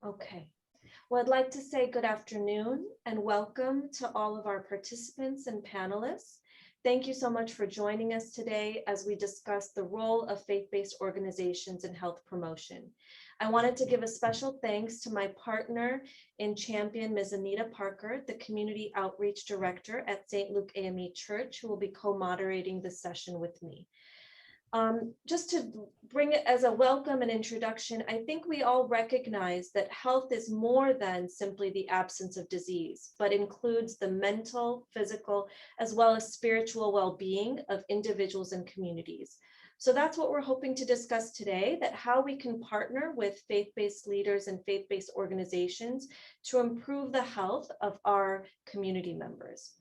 Okay. Well, I'd like to say good afternoon and welcome to all of our participants and panelists. Thank you so much for joining us today as we discuss the role of faith-based organizations in health promotion. I wanted to give a special thanks to my partner in champion, Ms. Anita Parker, the Community Outreach Director at St. Luke A.M.E. Church, who will be co-moderating this session with me. Just to bring it as a welcome and introduction, I think we all recognize that health is more than simply the absence of disease, but includes the mental, physical, as well as spiritual well-being of individuals and communities. So that's what we're hoping to discuss today, that how we can partner with faith-based leaders and faith-based organizations to improve the health of our community members.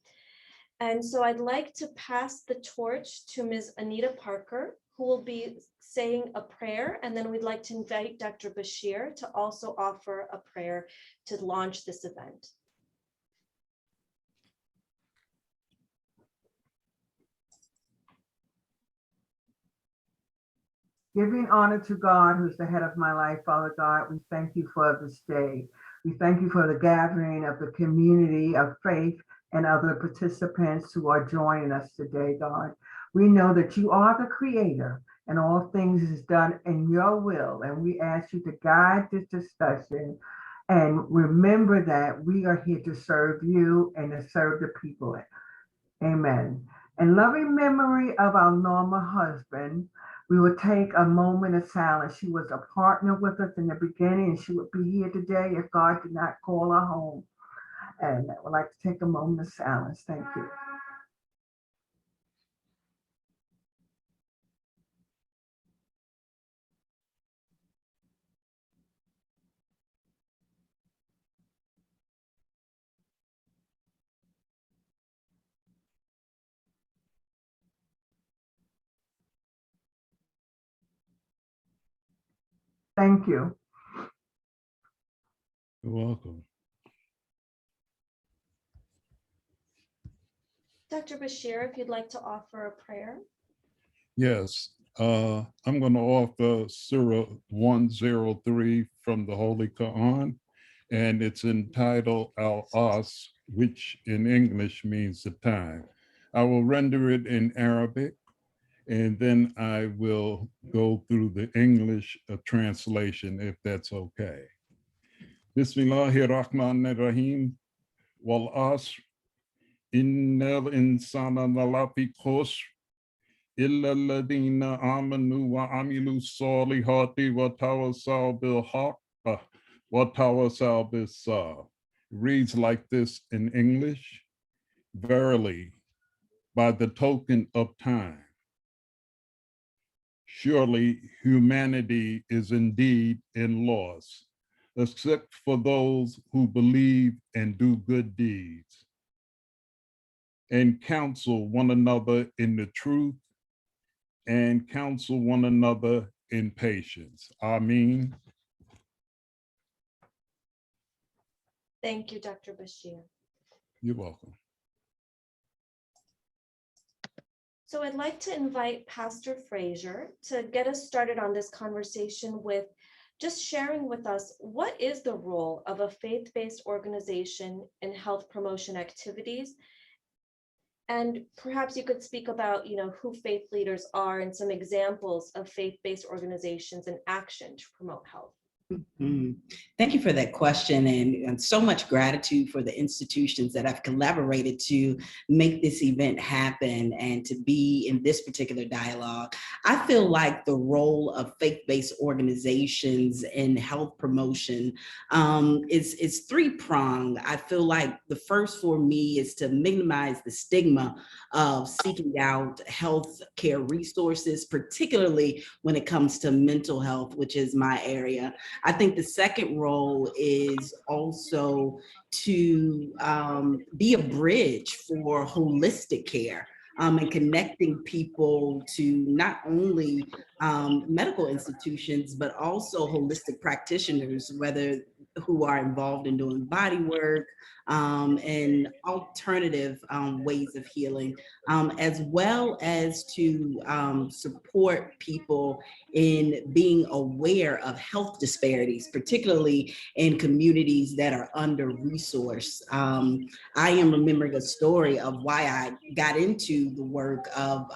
And so I'd like to pass the torch to Ms. Anita Parker, who will be saying a prayer, and then we'd like to invite Dr. Bashir to also offer a prayer to launch this event. Giving honor to God, who's the head of my life, Father God, we thank you for this day. We thank you for the gathering of the community of faith and other participants who are joining us today, God. We know that you are the creator and all things is done in your will. And we ask you to guide this discussion and remember that we are here to serve you and to serve the people. Amen. In loving memory of our Norma husband, we will take a moment of silence. She was a partner with us in the beginning, and she would be here today if God did not call her home. And I would like to take a moment of silence. Thank you. Thank you. You're welcome. Dr. Bashir, if you'd like to offer a prayer. Yes, I'm going to offer Surah 103 from the Holy Quran, and it's entitled Al-As, which in English means the time. I will render it in Arabic, and then I will go through the English translation, if that's okay. Bismillahirrahmanirrahim. Wal-Asr, innal insana lafi khusr, illa alladhina amanu wa amilu salihati wa tawasaw bil haqq wa tawasaw bis sabr. Reads like this in English. Verily, by the token of time, surely humanity is indeed in loss, except for those who believe and do good deeds, and counsel one another in the truth, and counsel one another in patience. Amen. Thank you, Dr. Bashir. You're welcome. So I'd like to invite Pastor Frazier to get us started on this conversation with just sharing with us what is the role of a faith-based organization in health promotion activities. And perhaps you could speak about, who faith leaders are and some examples of faith-based organizations in action to promote health. Mm-hmm. Thank you for that question, and so much gratitude for the institutions that have collaborated to make this event happen and to be in this particular dialogue. I feel like the role of faith-based organizations in health promotion is three-pronged. I feel like the first for me is to minimize the stigma of seeking out health care resources, particularly when it comes to mental health, which is my area. I think the second role is also to be a bridge for holistic care and connecting people to not only medical institutions, but also holistic practitioners, whether who are involved in doing body work and alternative ways of healing, as well as to support people in being aware of health disparities, particularly in communities that are under-resourced. I am remembering a story of why I got into the work of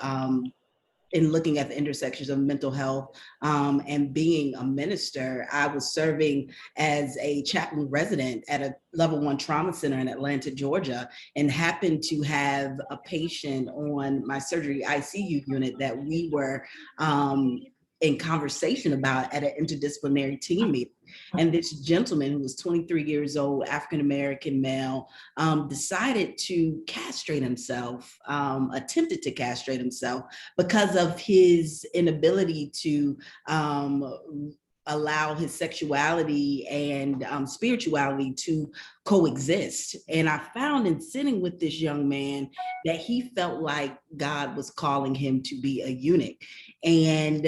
in looking at the intersections of mental health and being a minister. I was serving as a chaplain resident at a level 1 trauma center in Atlanta, Georgia, and happened to have a patient on my surgery ICU unit that we were in conversation about at an interdisciplinary team meeting. And this gentleman, who was 23 years old, African-American male, decided to castrate himself, attempted to castrate himself because of his inability to allow his sexuality and spirituality to coexist. And I found in sitting with this young man that he felt like God was calling him to be a eunuch. And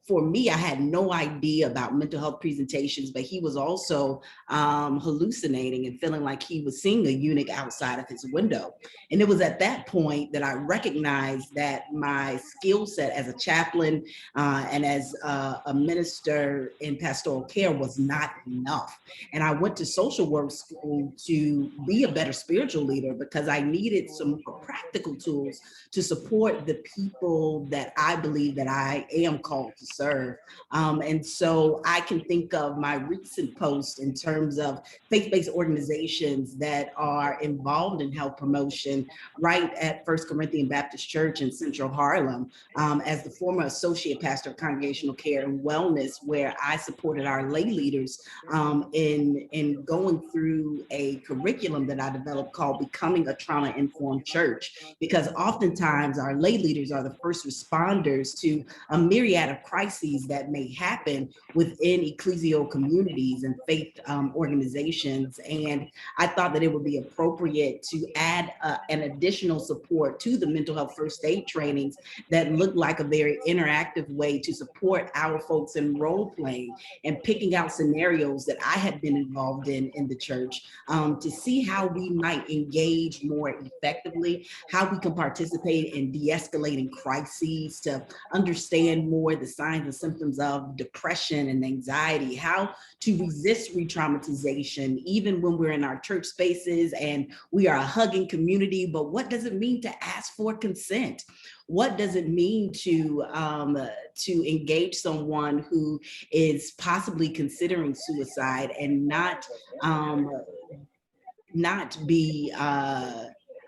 for me, I had no idea about mental health presentations, but he was also hallucinating and feeling like he was seeing a eunuch outside of his window. And it was at that point that I recognized that my skill set as a chaplain and as a minister in pastoral care was not enough. And I went to social work school to be a better spiritual leader because I needed some more practical tools to support the people that I believe that I am called to serve. And so I can think of my recent post in terms of faith-based organizations that are involved in health promotion right at First Corinthian Baptist Church in Central Harlem, as the former associate pastor of congregational care and wellness, where I supported our lay leaders in going through a curriculum that I developed called Becoming a Trauma-Informed Church, because oftentimes our lay leaders are the first responders to a myriad of crises that may happen within ecclesial communities and faith organizations. And I thought that it would be appropriate to add an additional support to the mental health first aid trainings that look like a very interactive way to support our folks in role playing and picking out scenarios that I had been involved in the church, to see how we might engage more effectively, how we can participate in de-escalating crises, to understand more the signs and symptoms of depression and anxiety, how to resist re-traumatization, even when we're in our church spaces and we are a hugging community. But what does it mean to ask for consent? What does it mean to engage someone who is possibly considering suicide and not be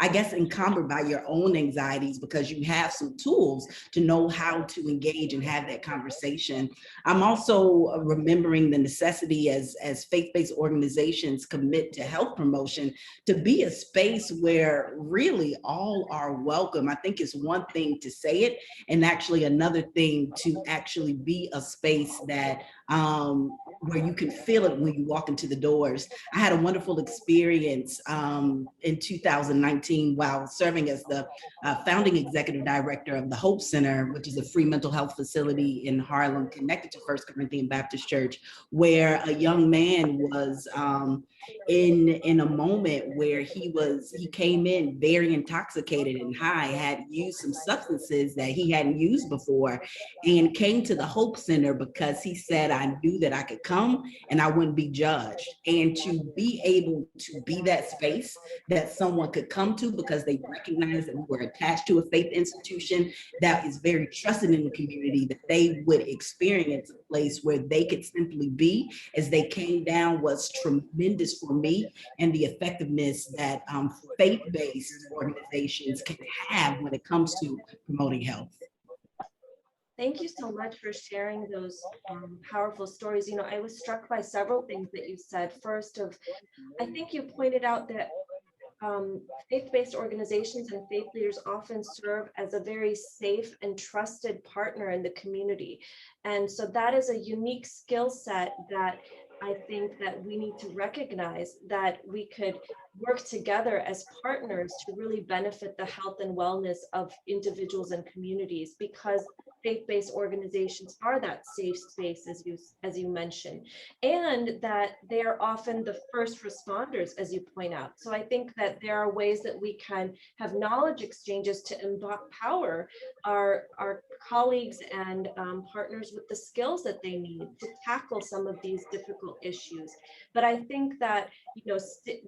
I guess encumbered by your own anxieties, because you have some tools to know how to engage and have that conversation. I'm also remembering the necessity as faith-based organizations commit to health promotion to be a space where really all are welcome. I think it's one thing to say it and actually another thing to actually be a space that where you can feel it when you walk into the doors. I had a wonderful experience in 2019 while serving as the founding executive director of the Hope Center, which is a free mental health facility in Harlem connected to First Corinthian Baptist Church, where a young man was in a moment where he came in very intoxicated and high, had used some substances that he hadn't used before, and came to the Hope Center because he said, I knew that I could come and I wouldn't be judged. And to be able to be that space that someone could come to because they recognize that we were attached to a faith institution that is very trusted in the community, that they would experience a place where they could simply be as they came down, was tremendous for me, and the effectiveness that faith-based organizations can have when it comes to promoting health. Thank you so much for sharing those powerful stories. You know, I was struck by several things that you said. First, I think you pointed out that faith-based organizations and faith leaders often serve as a very safe and trusted partner in the community. And so that is a unique skill set that I think that we need to recognize, that we could work together as partners to really benefit the health and wellness of individuals and communities, because faith-based organizations are that safe space, as you mentioned, and that they are often the first responders, as you point out. So I think that there are ways that we can have knowledge exchanges to empower our colleagues and partners with the skills that they need to tackle some of these difficult issues. But I think that, you know,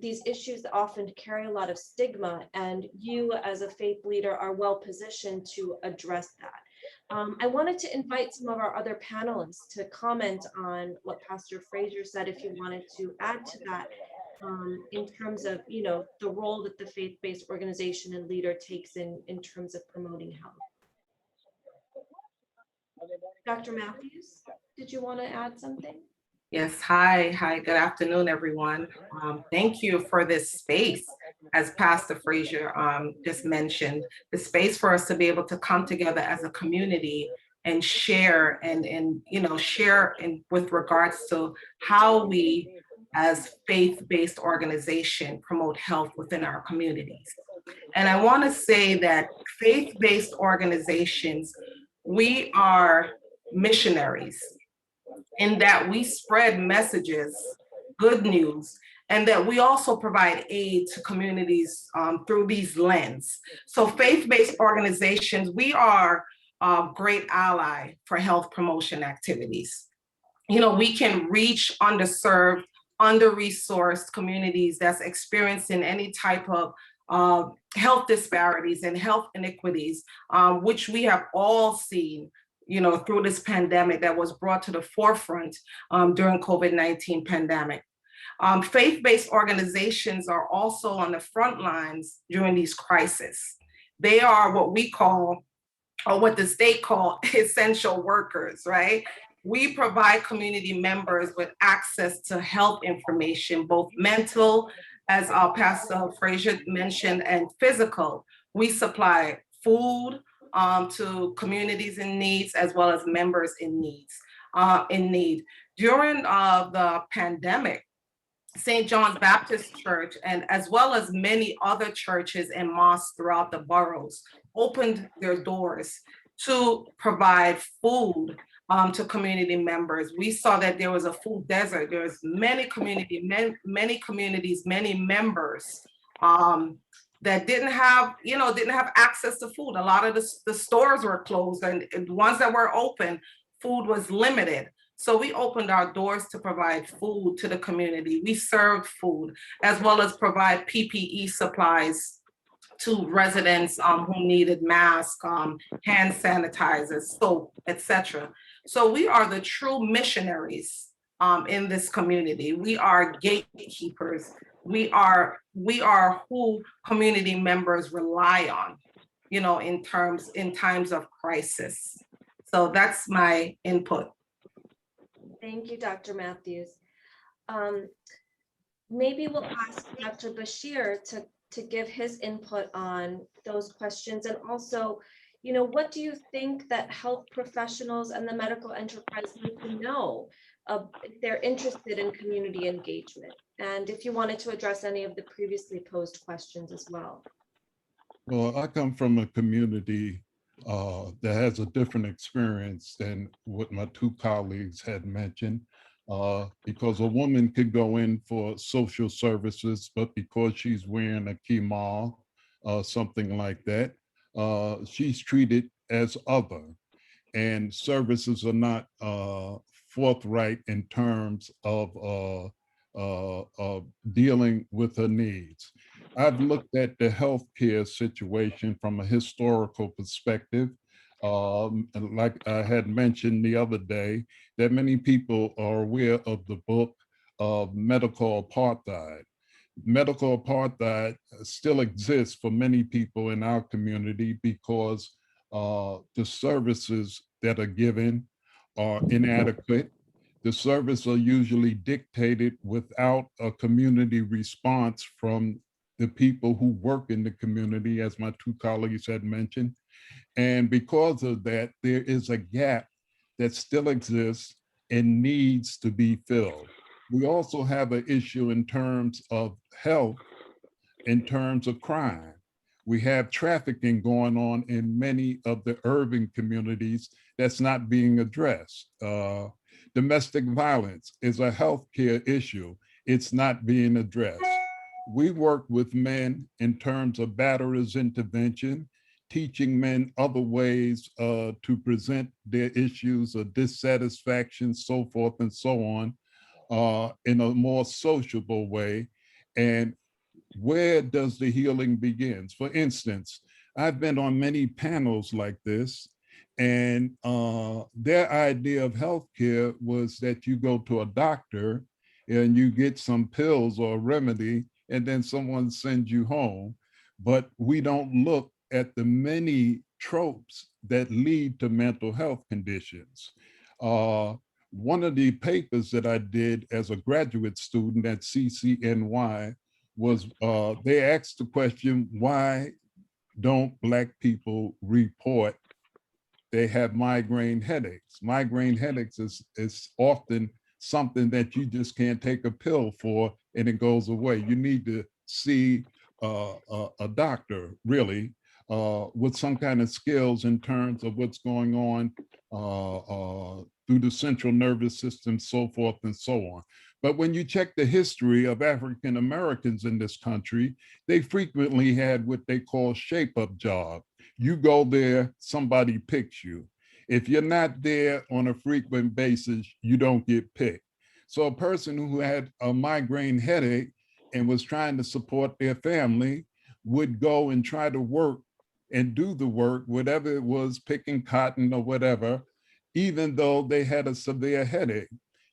these issues often carry a lot of stigma, and you as a faith leader are well positioned to address that. I wanted to invite some of our other panelists to comment on what Pastor Fraser said, if you wanted to add to that, in terms of, you know, the role that the faith-based organization and leader takes in terms of promoting health. Dr. Matthews, did you want to add something? Yes, hi, good afternoon, everyone. Thank you for this space, as Pastor Fraser just mentioned, the space for us to be able to come together as a community and share share with regards to how we as faith-based organization promote health within our communities. And I want to say that faith-based organizations, we are missionaries, in that we spread messages, good news, and that we also provide aid to communities through these lenses. So faith-based organizations, we are a great ally for health promotion activities. You know, we can reach underserved, under-resourced communities that's experiencing any type of health disparities and health inequities, which we have all seen, you know, through this pandemic that was brought to the forefront during COVID-19 pandemic. Faith-based organizations are also on the front lines during these crises. They are what we call, or what the state call, essential workers, right? We provide community members with access to health information, both mental, as Pastor Fraser mentioned, and physical. We supply food to communities in needs, as well as members in need. During the pandemic, St. John's Baptist Church, and as well as many other churches and mosques throughout the boroughs, opened their doors to provide food to community members. We saw that there was a food desert. There was many communities, many members that didn't have access to food. A lot of the stores were closed, and the ones that were open, food was limited. So we opened our doors to provide food to the community. We served food, as well as provide PPE supplies to residents who needed masks, hand sanitizers, soap, etc. So we are the true missionaries in this community. We are gatekeepers. We are who community members rely on, you know, in times of crisis. So that's my input. Thank you, Dr. Matthews. Maybe we'll ask Dr. Bashir to give his input on those questions. And also, you know, what do you think that health professionals and the medical enterprise need to know if they're interested in community engagement? And if you wanted to address any of the previously posed questions as well. Well, I come from a community that has a different experience than what my two colleagues had mentioned, because a woman could go in for social services, but because she's wearing a kimal, something like that, she's treated as other, and services are not forthright in terms of dealing with her needs. I've looked at the healthcare situation from a historical perspective. Like I had mentioned the other day, that many people are aware of the book of medical apartheid. Medical apartheid still exists for many people in our community because the services that are given are inadequate. The services are usually dictated without a community response from the people who work in the community, as my two colleagues had mentioned. And because of that, there is a gap that still exists and needs to be filled. We also have an issue in terms of health in terms of crime. We have trafficking going on in many of the urban communities that's not being addressed. Domestic violence is a healthcare issue. It's not being addressed. We work with men in terms of batterers intervention, teaching men other ways to present their issues of dissatisfaction, so forth and so on, in a more sociable way. And where does the healing begin? For instance, I've been on many panels like this, and their idea of healthcare was that you go to a doctor and you get some pills or a remedy, and then someone sends you home. But we don't look at the many tropes that lead to mental health conditions. One of the papers that I did as a graduate student at CCNY was they asked the question, why don't Black people report they have migraine headaches? Migraine headaches is often something that you just can't take a pill for and it goes away. You need to see a doctor, really, with some kind of skills in terms of what's going on through the central nervous system, so forth and so on. But when you check the history of African Americans in this country, they frequently had what they call shape-up job. You go there, somebody picks you. If you're not there on a frequent basis, you don't get picked. So a person who had a migraine headache and was trying to support their family would go and try to work and do the work, whatever it was, picking cotton or whatever, even though they had a severe headache.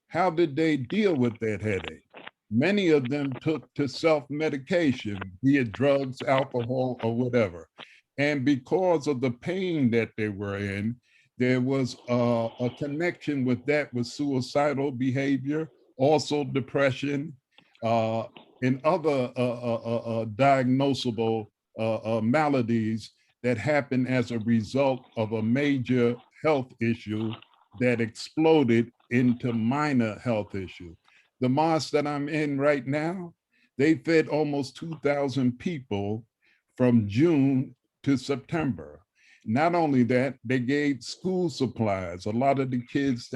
How did they deal with that headache? Many of them took to self-medication, be it drugs, alcohol, or whatever. And because of the pain that they were in, there was a connection with that with suicidal behavior, also depression, and other diagnosable maladies that happen as a result of a major health issue that exploded into minor health issue. The mosque that I'm in right now, they fed almost 2,000 people from June to September. Not only that, they gave school supplies. A lot of the kids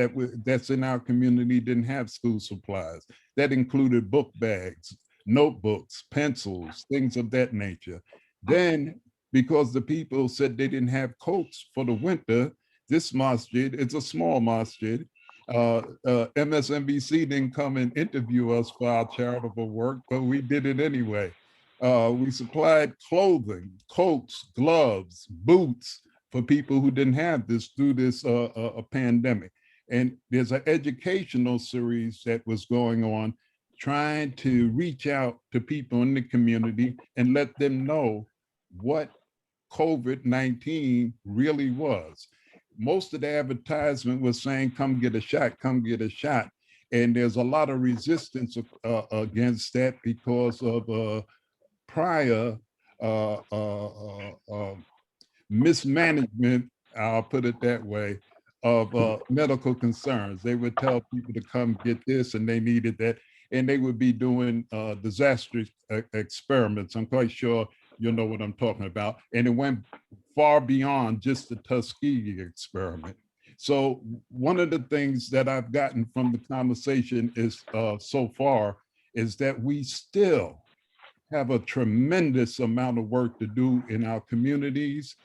that's in our community didn't have school supplies. That included book bags, notebooks, pencils, things of that nature. Then, because the people said they didn't have coats for the winter, this masjid, it's a small masjid. MSNBC didn't come and interview us for our charitable work, but we did it anyway. We supplied clothing, coats, gloves, boots for people who didn't have this through this pandemic. And there's an educational series that was going on, trying to reach out to people in the community and let them know what COVID-19 really was. Most of the advertisement was saying, come get a shot, come get a shot. And there's a lot of resistance against that because of prior mismanagement, I'll put it that way, of medical concerns. They would tell people to come get this and they needed that. And they would be doing disastrous experiments. I'm quite sure you'll know what I'm talking about. And it went far beyond just the Tuskegee experiment. So one of the things that I've gotten from the conversation is so far is that we still have a tremendous amount of work to do in our communities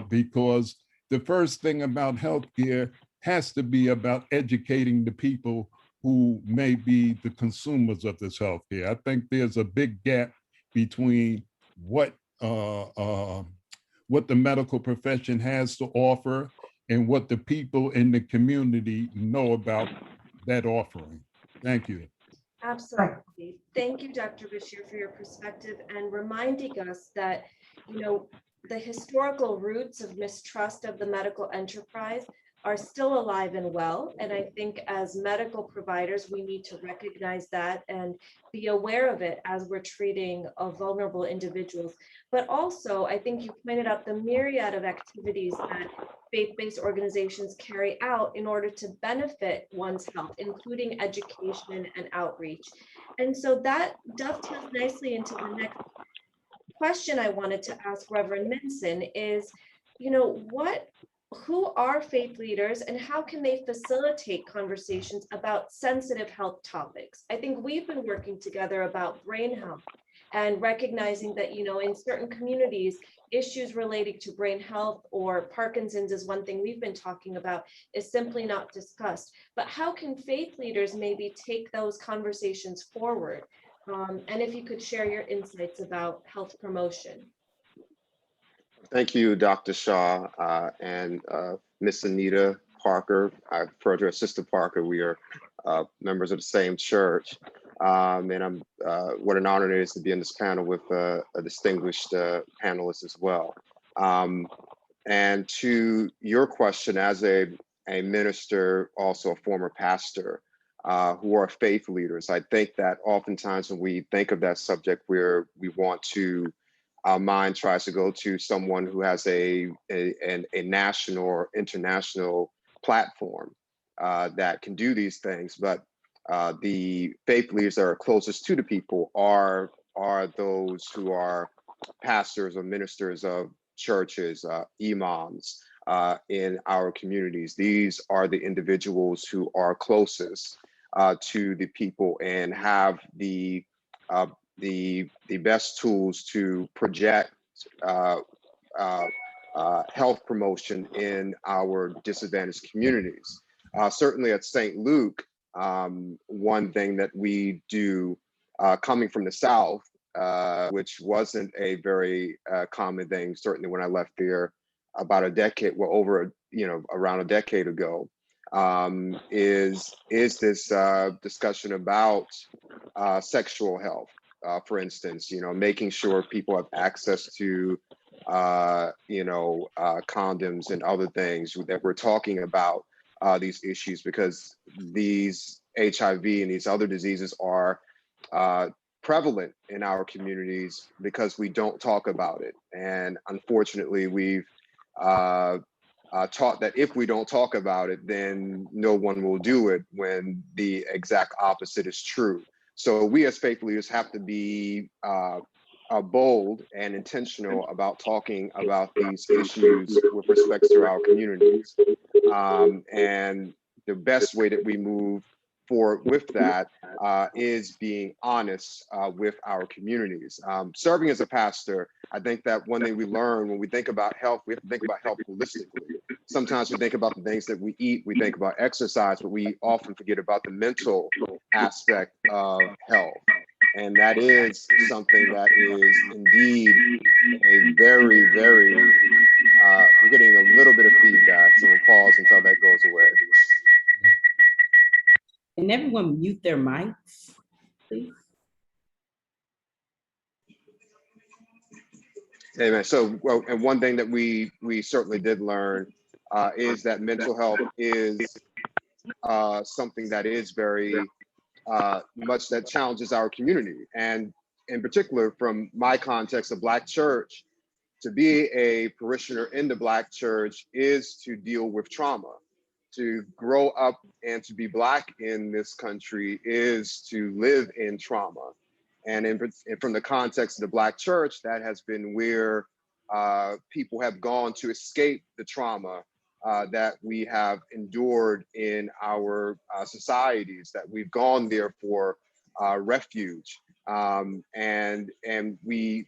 because the first thing about healthcare has to be about educating the people who may be the consumers of this healthcare. I think there's a big gap between what the medical profession has to offer and what the people in the community know about that offering. Thank you. Absolutely. Thank you, Dr. Bashir, for your perspective and reminding us that, you know, the historical roots of mistrust of the medical enterprise are still alive and well. And I think as medical providers, we need to recognize that and be aware of it as we're treating vulnerable individuals. But also, I think you pointed out the myriad of activities that faith-based organizations carry out in order to benefit one's health, including education and outreach. And so that dovetails nicely into the next question I wanted to ask Reverend Minson is, who are faith leaders and how can they facilitate conversations about sensitive health topics? I think we've been working together about brain health and recognizing that, in certain communities, issues relating to brain health or Parkinson's is one thing we've been talking about, is simply not discussed. But how can faith leaders maybe take those conversations forward? And if you could share your insights about health promotion. Thank you, Dr. Shaw and Miss Anita Parker. I refer to her Sister Parker. We are members of the same church. And I'm what an honor it is to be in this panel with a distinguished panelist as well. And to your question, as a minister, also a former pastor, who are faith leaders, I think that oftentimes when we think of that subject, we want to, our mind tries to go to someone who has a national or international platform that can do these things. But the faith leaders that are closest to the people are those who are pastors or ministers of churches, imams in our communities. These are the individuals who are closest to the people and have the best tools to project health promotion in our disadvantaged communities. Certainly at St. Luke, one thing that we do coming from the South, which wasn't a very common thing, certainly when I left there about a decade, around a decade ago, is this discussion about sexual health. For instance, making sure people have access to, condoms and other things that we're talking about these issues, because these HIV and these other diseases are prevalent in our communities because we don't talk about it. And unfortunately, we've taught that if we don't talk about it, then no one will do it, when the exact opposite is true. So we as faith leaders have to be bold and intentional about talking about these issues with respect to our communities. And the best way that we move forward with that is being honest with our communities. Serving as a pastor, I think that one thing we learn when we think about health, we have to think about health holistically. Sometimes we think about the things that we eat, we think about exercise, but we often forget about the mental aspect of health. And that is something that is indeed a very, very, we're getting a little bit of feedback, so we'll pause until that goes away. Can everyone mute their mics, please? Amen. So, well, and one thing that we certainly did learn is that mental health is something that is very much that challenges our community. And in particular, from my context of Black church, to be a parishioner in the Black church is to deal with trauma. To grow up and to be Black in this country is to live in trauma. And from the context of the Black church, that has been where people have gone to escape the trauma that we have endured in our societies, that we've gone there for refuge. And we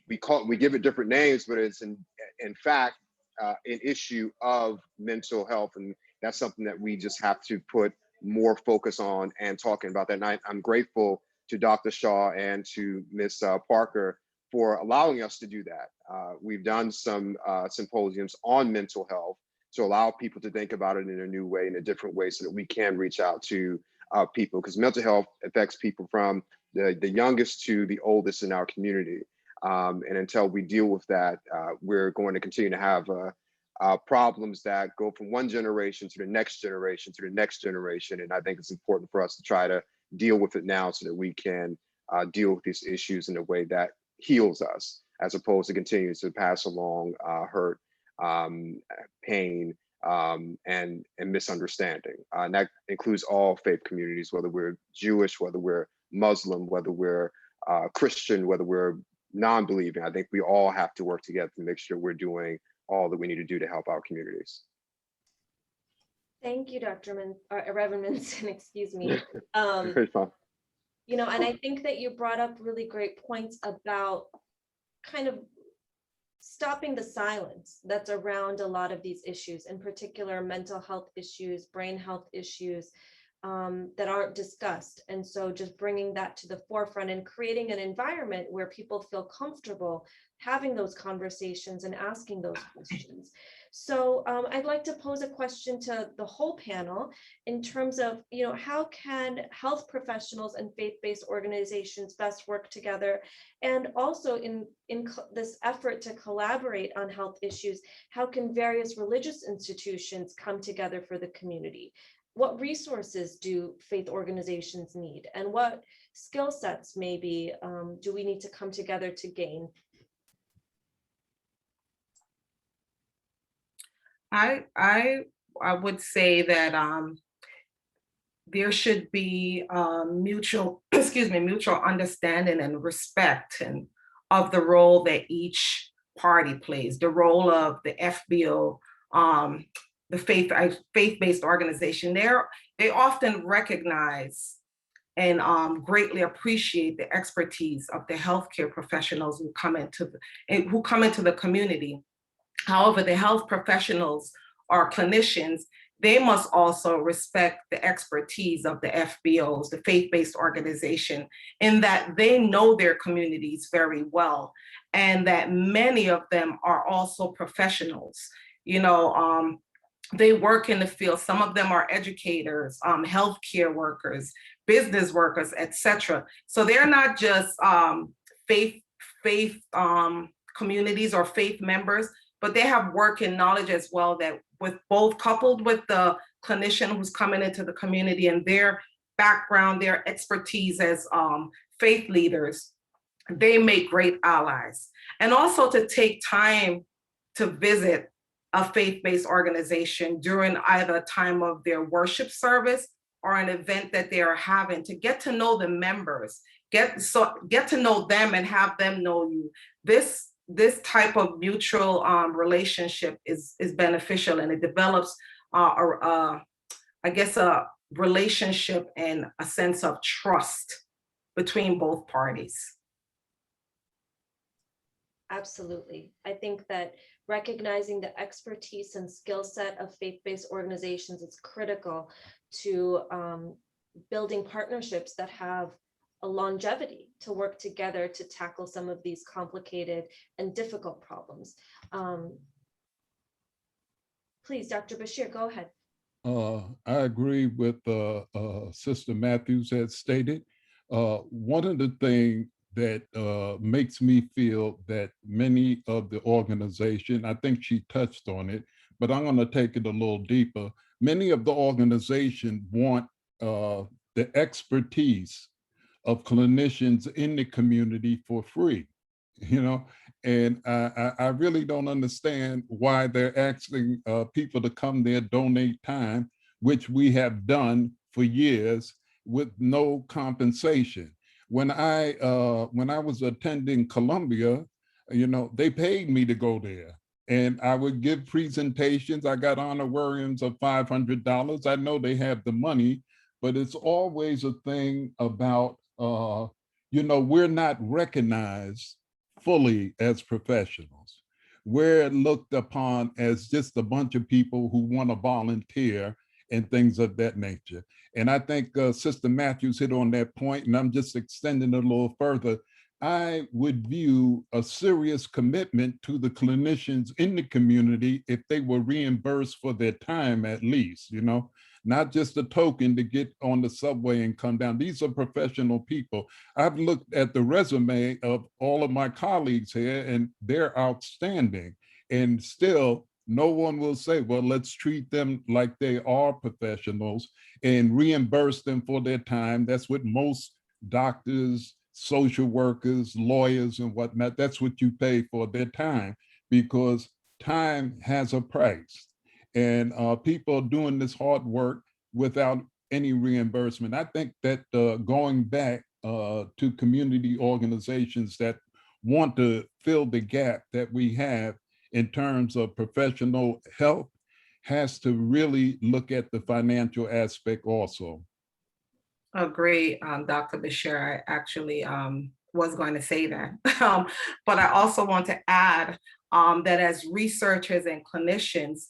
give it different names, but it's in fact an issue of mental health. And that's something that we just have to put more focus on and talking about that. And I'm grateful to Dr. Shaw and to Ms. Parker for allowing us to do that. We've done some symposiums on mental health to allow people to think about it in a new way, in a different way, so that we can reach out to people, because mental health affects people from the youngest to the oldest in our community. And until we deal with that, we're going to continue to have problems that go from one generation to the next generation to the next generation. And I think it's important for us to try to deal with it now so that we can deal with these issues in a way that heals us, as opposed to continuing to pass along hurt, pain, and misunderstanding. And that includes all faith communities, whether we're Jewish, whether we're Muslim, whether we're Christian, whether we're non-believing. I think we all have to work together to make sure we're doing all that we need to do to help our communities. Thank you, Reverend Minson, excuse me. Very fun. You know, and I think that you brought up really great points about kind of stopping the silence that's around a lot of these issues, in particular mental health issues, brain health issues that aren't discussed. And so just bringing that to the forefront and creating an environment where people feel comfortable having those conversations and asking those questions. So I'd like to pose a question to the whole panel in terms of, you know, how can health professionals and faith-based organizations best work together? And also in this effort to collaborate on health issues, how can various religious institutions come together for the community? What resources do faith organizations need? And what skill sets maybe do we need to come together to gain? I would say that there should be mutual, mutual understanding and respect and of the role that each party plays. The role of the FBO, the faith-based organization. They often recognize and greatly appreciate the expertise of the healthcare professionals who come into the community. However, the health professionals or clinicians, they must also respect the expertise of the FBOs, the faith-based organization, in that they know their communities very well, and that many of them are also professionals. You know, they work in the field. Some of them are educators, healthcare workers, business workers, etc. So they're not just faith communities or faith members, but they have work and knowledge as well, that with both coupled with the clinician who's coming into the community and their background, their expertise as faith leaders, they make great allies. And also to take time to visit a faith-based organization during either a time of their worship service or an event that they are having, to get to know the members, get to know them and have them know you. This type of mutual relationship is beneficial, and it develops I guess a relationship and a sense of trust between both parties. Absolutely. I think that recognizing the expertise and skill set of faith-based organizations is critical to building partnerships that have a longevity to work together to tackle some of these complicated and difficult problems. Please, Dr. Bashir, go ahead. I agree with Sister Matthews had stated. One of the things that makes me feel that many of the organization, I think she touched on it, but I'm going to take it a little deeper. Many of the organizations want the expertise of clinicians in the community for free, you know, and I really don't understand why they're asking people to come there, donate time, which we have done for years with no compensation. When I was attending Columbia, you know, they paid me to go there, and I would give presentations. I got honorariums of $500. I know they have the money, but it's always a thing about, you know, we're not recognized fully as professionals. We're looked upon as just a bunch of people who want to volunteer and things of that nature. And I think Sister Matthews hit on that point, and I'm just extending it a little further. I would view a serious commitment to the clinicians in the community if they were reimbursed for their time, at least, you know, not just a token to get on the subway and come down. These are professional people. I've looked at the resume of all of my colleagues here, and they're outstanding. And still, no one will say, well, let's treat them like they are professionals and reimburse them for their time. That's what most doctors, social workers, lawyers, and whatnot, that's what you pay for their time, because time has a price. And people are doing this hard work without any reimbursement. I think that going back to community organizations that want to fill the gap that we have in terms of professional health has to really look at the financial aspect also. Agree, Dr. Bashir. I actually was going to say that. But I also want to add that as researchers and clinicians,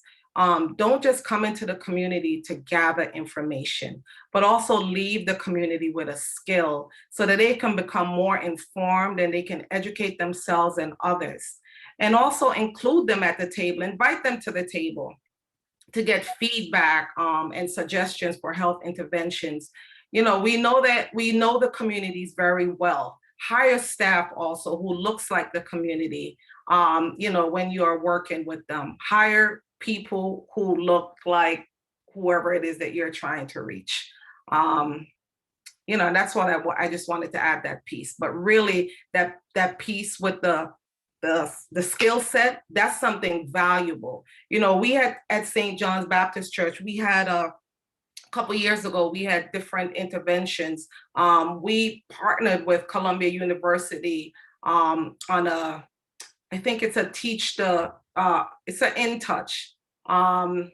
don't just come into the community to gather information, but also leave the community with a skill so that they can become more informed and they can educate themselves and others. And also include them at the table, invite them to the table to get feedback and suggestions for health interventions. You know, we know the communities very well. Hire staff also who looks like the community, you know, when you are working with them. Hire people who look like whoever it is that you're trying to reach. You know, that's what I just wanted to add that piece. But really, that piece with the skill set, that's something valuable. You know, we had at St. John's Baptist Church, we had a couple of years ago, we had different interventions. We partnered with Columbia University on I think it's a it's an In Touch. The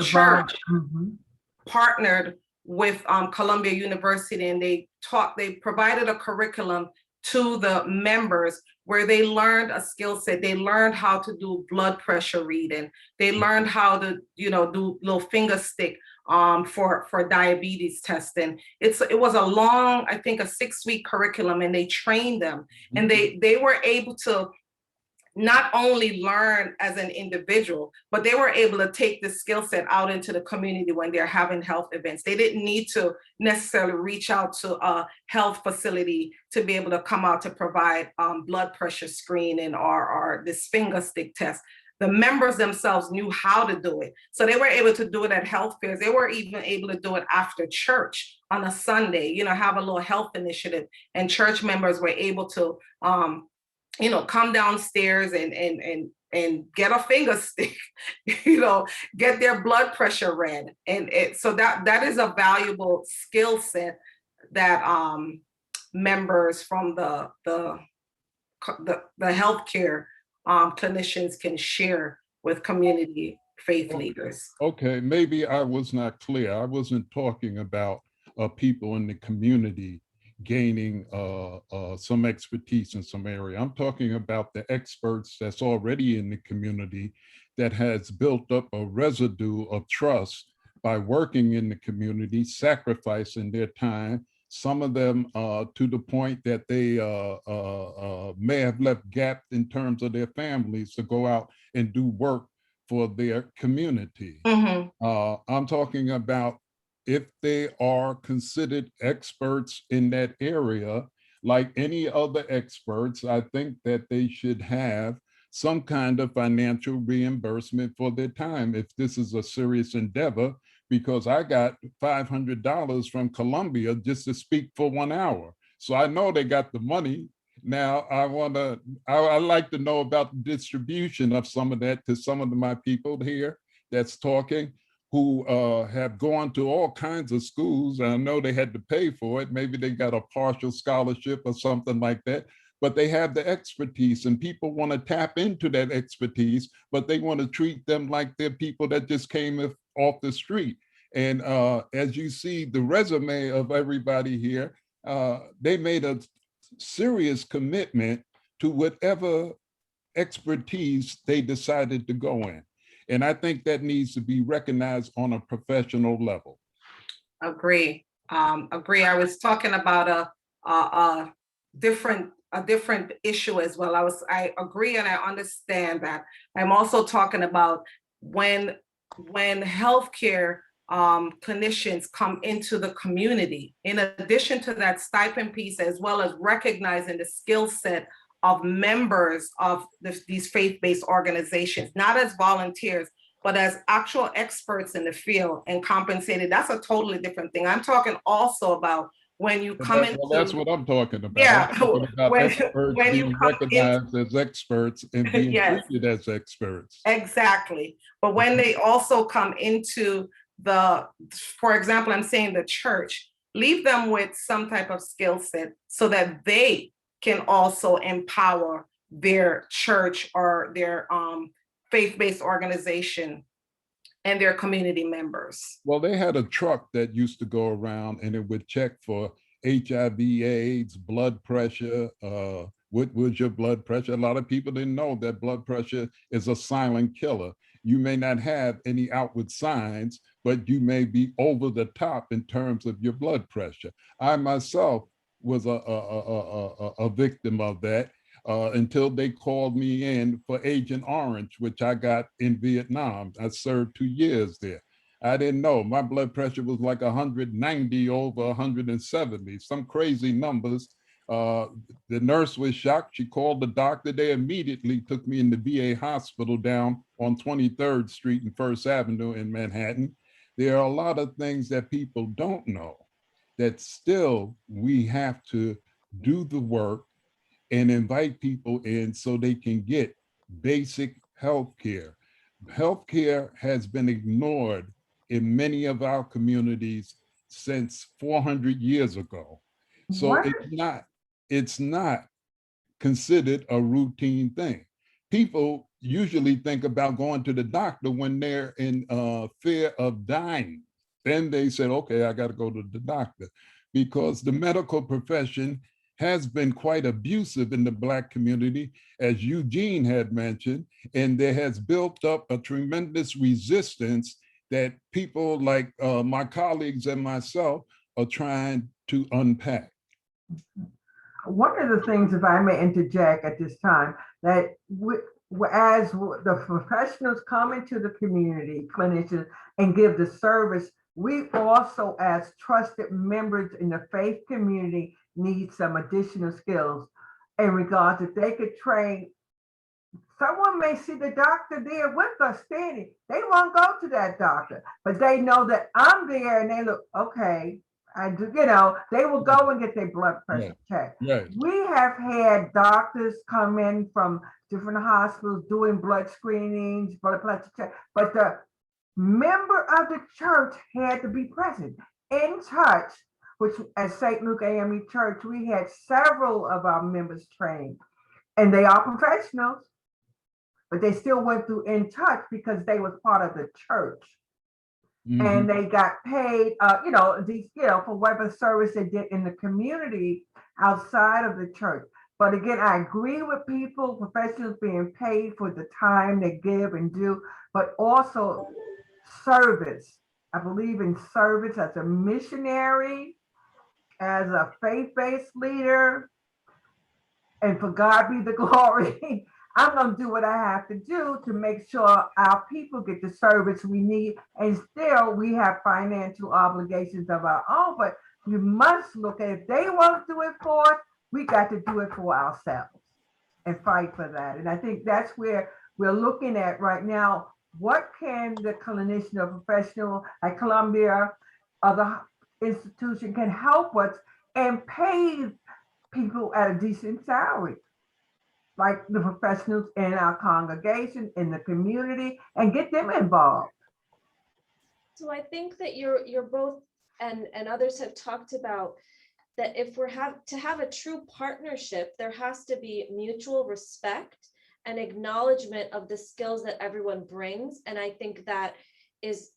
church partnered with Columbia University, and they provided a curriculum to the members where they learned a skill set. They learned how to do blood pressure reading. They learned how to, you know, do little finger stick for diabetes testing. It was a long, I think a 6-week curriculum, and they trained them, and they were able to not only learn as an individual, but they were able to take the skill set out into the community when they're having health events. They didn't need to necessarily reach out to a health facility to be able to come out to provide blood pressure screening or this finger stick test. The members themselves knew how to do it. So they were able to do it at health fairs. They were even able to do it after church on a Sunday, you know, have a little health initiative, and church members were able to, you know, come downstairs and get a finger stick, you know, get their blood pressure read. And so that is a valuable skill set that members from the healthcare clinicians can share with community faith leaders. Okay, maybe I was not clear. I wasn't talking about people in the community gaining some expertise in some area. I'm talking about the experts that's already in the community that has built up a residue of trust by working in the community, sacrificing their time, some of them to the point that they may have left gaps in terms of their families to go out and do work for their community. I'm talking about if they are considered experts in that area, like any other experts, I think that they should have some kind of financial reimbursement for their time if this is a serious endeavor, because I got $500 from Columbia just to speak for 1 hour. So I know they got the money. Now I like to know about the distribution of some of that to some of my people here that's talking, who have gone to all kinds of schools. And I know they had to pay for it. Maybe they got a partial scholarship or something like that, but they have the expertise, and people want to tap into that expertise, but they want to treat them like they're people that just came off the street. And as you see the resume of everybody here, they made a serious commitment to whatever expertise they decided to go in. And I think that needs to be recognized on a professional level. Agree. I was talking about a different issue as well. I agree, and I understand that. I'm also talking about when healthcare clinicians come into the community, in addition to that stipend piece, as well as recognizing the skill set of members of these faith-based organizations, not as volunteers, but as actual experts in the field and compensated. That's a totally different thing. I'm talking also about when you come into— Well, that's what I'm talking about. Yeah, I'm talking about experts being recognized as experts and being Yes, treated as experts. exactly. But when they also come into for example, I'm saying the church, leave them with some type of skill set so that they can also empower their church or their faith-based organization and their community members. Well, they had a truck that used to go around and it would check for HIV, AIDS, blood pressure. What was your blood pressure? A lot of people didn't know that blood pressure is a silent killer. You may not have any outward signs, but you may be over the top in terms of your blood pressure. I myself was a victim of that until they called me in for Agent Orange, which I got in Vietnam. I served 2 years there. I didn't know. My blood pressure was like 190 over 170, some crazy numbers. The nurse was shocked. She called the doctor. They immediately took me in the VA hospital down on 23rd Street and First Avenue in Manhattan. There are a lot of things that people don't know that still we have to do the work and invite people in so they can get basic health care. Health care has been ignored in many of our communities since 400 years ago. So it's not considered a routine thing. People usually think about going to the doctor when they're in fear of dying. Then they said, okay, I got to go to the doctor, because the medical profession has been quite abusive in the Black community, as Eugene had mentioned, and there has built up a tremendous resistance that people like my colleagues and myself are trying to unpack. One of the things, if I may interject at this time, that as the professionals come into the community, clinicians, and give the service, we also, as trusted members in the faith community, need some additional skills in regards if they could train. Someone may see the doctor there with us standing. They won't go to that doctor, but they know that I'm there and they look, okay, I do, they will go and get their blood pressure checked. Right. We have had doctors come in from different hospitals doing blood screenings, blood pressure check, but the member of the church had to be present, in touch, which at St. Luke A.M.E. Church, we had several of our members trained, and they are professionals, but they still went through In Touch because they was part of the church. Mm-hmm. And they got paid, for whatever service they did in the community outside of the church. But again, I agree with people, professionals being paid for the time they give and do, but also service. I believe in service as a missionary, as a faith-based leader, and for God be the glory. I'm going to do what I have to do to make sure our people get the service we need. And still, we have financial obligations of our own, but we must look at, if they won't do it for us, we got to do it for ourselves and fight for that. And I think that's where we're looking at right now. What can the clinician or professional like Columbia or the institution can help us and pay people at a decent salary, like the professionals in our congregation, in the community, and get them involved. So I think that you're both, and others have talked about that if we're to have a true partnership, there has to be mutual respect and acknowledgement of the skills that everyone brings. And I think that is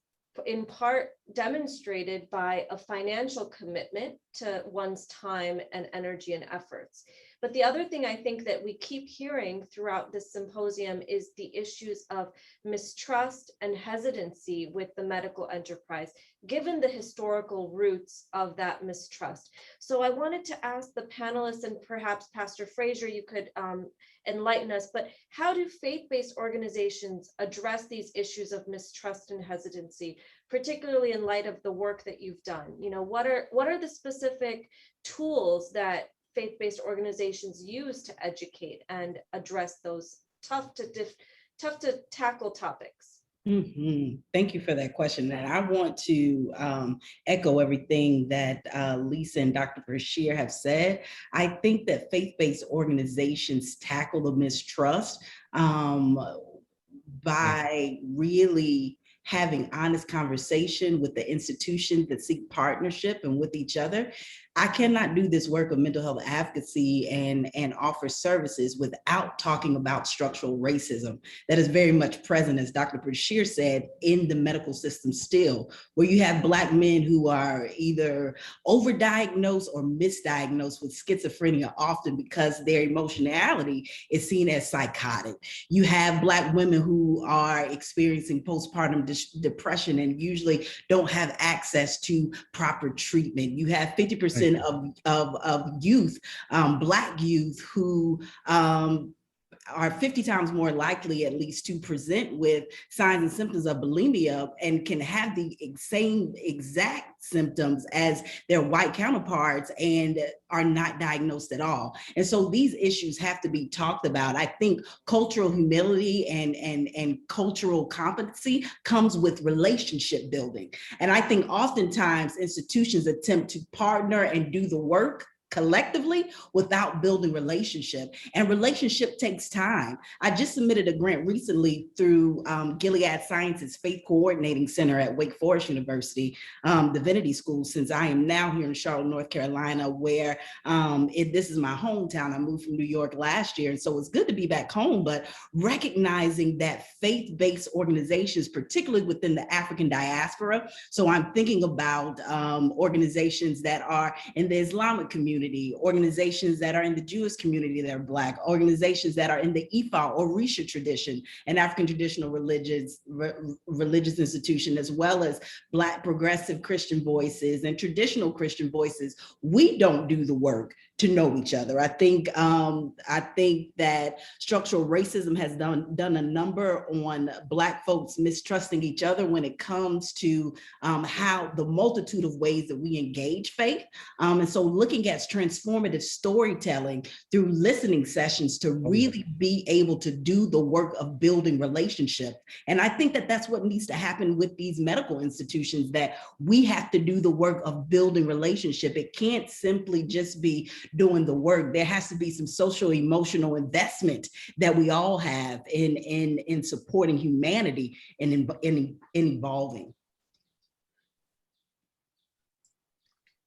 in part demonstrated by a financial commitment to one's time and energy and efforts. But the other thing I think that we keep hearing throughout this symposium is the issues of mistrust and hesitancy with the medical enterprise, given the historical roots of that mistrust. So I wanted to ask the panelists, and perhaps Pastor Frazier, you could enlighten us, but how do faith-based organizations address these issues of mistrust and hesitancy, particularly in light of the work that you've done? What are the specific tools that faith-based organizations use to educate and address those tough to tackle topics? Mm-hmm. Thank you for that question. And I want to echo everything that Lisa and Dr. Bashir have said. I think that faith-based organizations tackle the mistrust by really having honest conversation with the institutions that seek partnership and with each other. I cannot do this work of mental health advocacy and offer services without talking about structural racism that is very much present, as Dr. Bashir said, in the medical system still, where you have Black men who are either overdiagnosed or misdiagnosed with schizophrenia, often because their emotionality is seen as psychotic. You have Black women who are experiencing postpartum depression and usually don't have access to proper treatment. You have 50% of youth, Black youth, who are 50 times more likely, at least, to present with signs and symptoms of bulimia and can have the same exact symptoms as their white counterparts and are not diagnosed at all. And so these issues have to be talked about. I think cultural humility and cultural competency comes with relationship building. And I think oftentimes institutions attempt to partner and do the work collectively without building relationship, and relationship takes time. I just submitted a grant recently through Gilead Sciences Faith Coordinating Center at Wake Forest University, Divinity School, since I am now here in Charlotte, North Carolina, where this is my hometown. I moved from New York last year, and so it's good to be back home, but recognizing that faith-based organizations, particularly within the African diaspora, so I'm thinking about organizations that are in the Islamic community, organizations that are in the Jewish community that are Black, organizations that are in the Ifa or Risha tradition, an African traditional religious institution, as well as Black progressive Christian voices and traditional Christian voices. We don't do the work to know each other. I think that structural racism has done a number on Black folks mistrusting each other when it comes to how the multitude of ways that we engage faith. And so looking at transformative storytelling through listening sessions to really be able to do the work of building relationship. And I think that that's what needs to happen with these medical institutions, that we have to do the work of building relationship. It can't simply just be doing the work. There has to be some social emotional investment that we all have in supporting humanity and in evolving.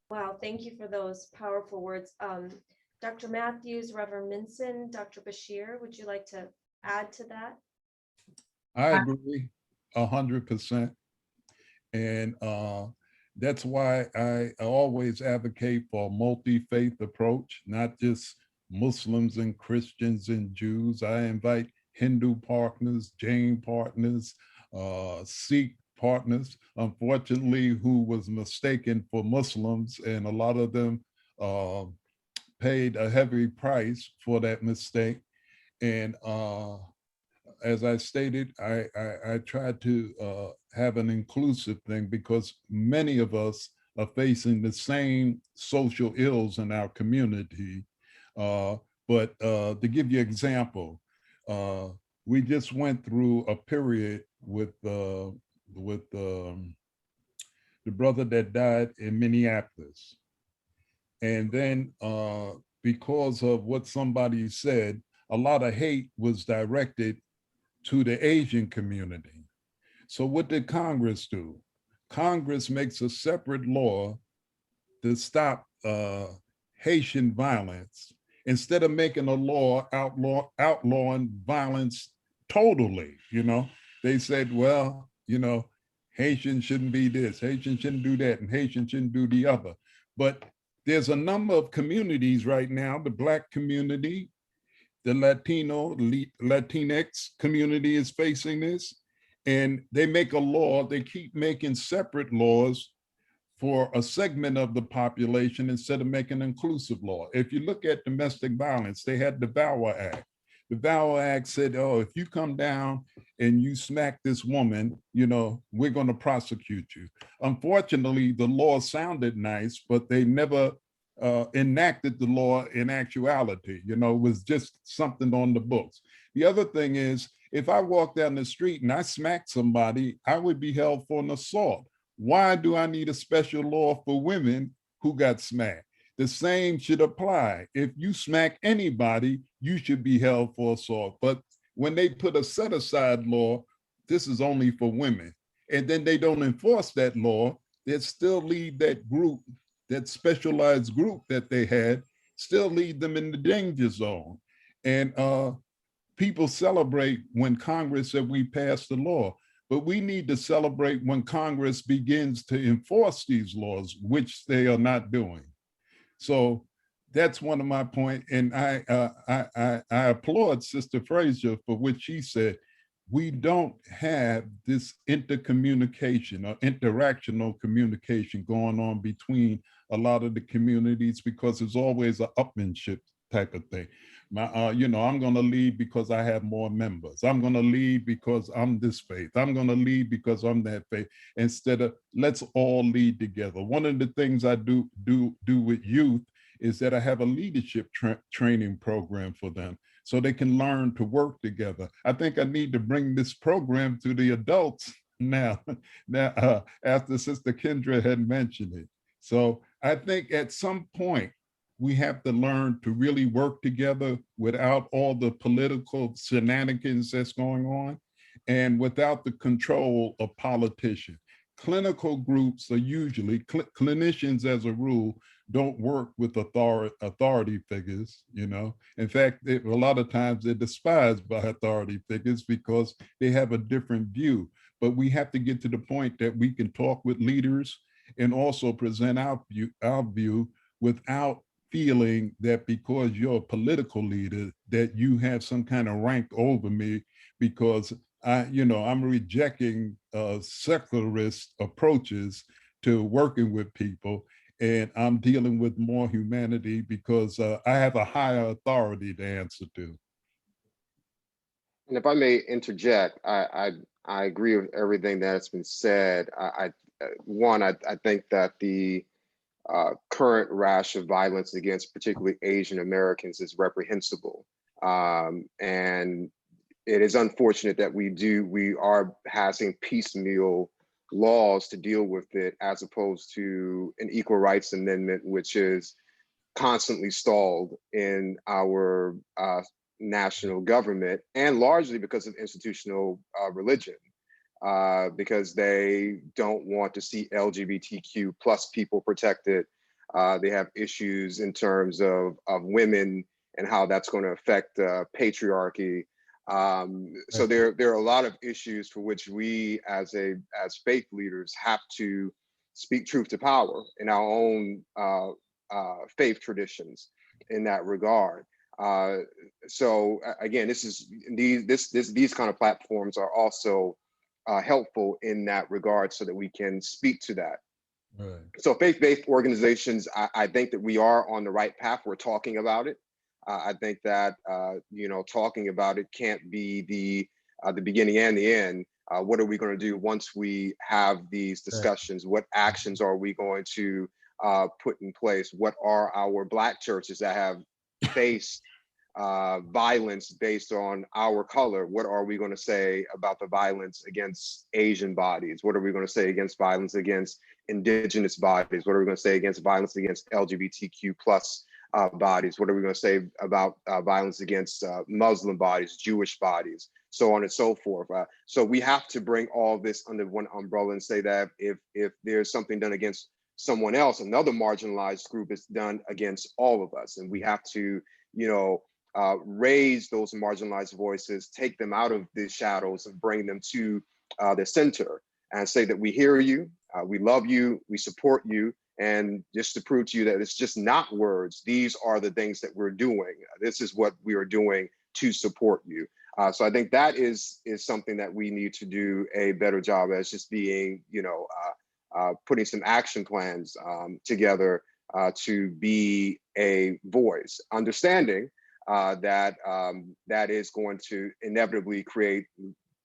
Wow, thank you for those powerful words. Dr. Matthews, Reverend Minson, Dr. Bashir, would you like to add to that? I agree 100%. And that's why I always advocate for a multi-faith approach, not just Muslims and Christians and Jews. I invite Hindu partners, Jain partners, Sikh partners, unfortunately, who was mistaken for Muslims, and a lot of them paid a heavy price for that mistake. And as I stated, I try to have an inclusive thing, because many of us are facing the same social ills in our community. But to give you an example, we just went through a period with the brother that died in Minneapolis. And then because of what somebody said, a lot of hate was directed to the Asian community. So what did Congress do? Congress makes a separate law to stop Haitian violence, instead of making a law outlawing violence totally. They said, well, Haitians shouldn't be this, Haitians shouldn't do that, and Haitians shouldn't do the other. But there's a number of communities right now, the Black community, the Latino, Latinx community is facing this, and they make a law, they keep making separate laws for a segment of the population instead of making an inclusive law. If you look at domestic violence, they had the VAWA Act. The VAWA Act said, oh, if you come down and you smack this woman, we're gonna prosecute you. Unfortunately, the law sounded nice, but they never enacted the law in actuality. It was just something on the books. The other thing is, if I walk down the street and I smack somebody, I would be held for an assault. Why do I need a special law for women who got smacked? The same should apply. If you smack anybody, you should be held for assault. But when they put a set-aside law, this is only for women. and then they don't enforce that law, they still lead that group, that specialized group that they had, still lead them in the danger zone. And people celebrate when Congress said we passed the law, but we need to celebrate when Congress begins to enforce these laws, which they are not doing. So that's one of my points. And I applaud Sister Frazier for what she said. We don't have this intercommunication or interactional communication going on between a lot of the communities, because it's always an upmanship type of thing. I'm going to lead because I have more members. I'm going to lead because I'm this faith. I'm going to lead because I'm that faith. Instead of let's all lead together. One of the things I do with youth is that I have a leadership training program for them, so they can learn to work together. I think I need to bring this program to the adults now, after Sister Kendra had mentioned it. So I think at some point, we have to learn to really work together without all the political shenanigans that's going on and without the control of politicians. Clinical groups are usually, clinicians as a rule, don't work with authority figures, In fact, a lot of times they're despised by authority figures because they have a different view. But we have to get to the point that we can talk with leaders and also present our view without feeling that because you're a political leader that you have some kind of rank over me, because I'm rejecting secularist approaches to working with people, and I'm dealing with more humanity because I have a higher authority to answer to. And if I may interject, I agree with everything that's been said. I think that the current rash of violence against particularly Asian Americans is reprehensible. And it is unfortunate that we are passing piecemeal laws to deal with it, as opposed to an equal rights amendment, which is constantly stalled in our national government, and largely because of institutional religion. Because they don't want to see LGBTQ plus people protected. They have issues in terms of women and how that's going to affect patriarchy. So there are a lot of issues for which we as faith leaders have to speak truth to power in our own faith traditions in that regard. So again, these kind of platforms are also helpful in that regard, so that we can speak to that. Right. So faith-based organizations, I think that we are on the right path. We're talking about it. I think that talking about it can't be the beginning and the end. What are we going to do once we have these discussions? What actions are we going to put in place? What are our Black churches that have faced violence based on our color? What are we going to say about the violence against Asian bodies? What are we going to say against violence against Indigenous bodies? What are we going to say against violence against LGBTQ plus bodies? What are we going to say about violence against Muslim bodies, Jewish bodies, so on and so forth? So we have to bring all this under one umbrella and say that if there's something done against someone else, another marginalized group is done against all of us. And we have to, raise those marginalized voices, take them out of the shadows and bring them to the center and say that we hear you, we love you, we support you. And just to prove to you that it's just not words, these are the things that we're doing. This is what we are doing to support you. So I think that is something that we need to do a better job as, just being, putting some action plans together to be a voice, understanding that is going to inevitably create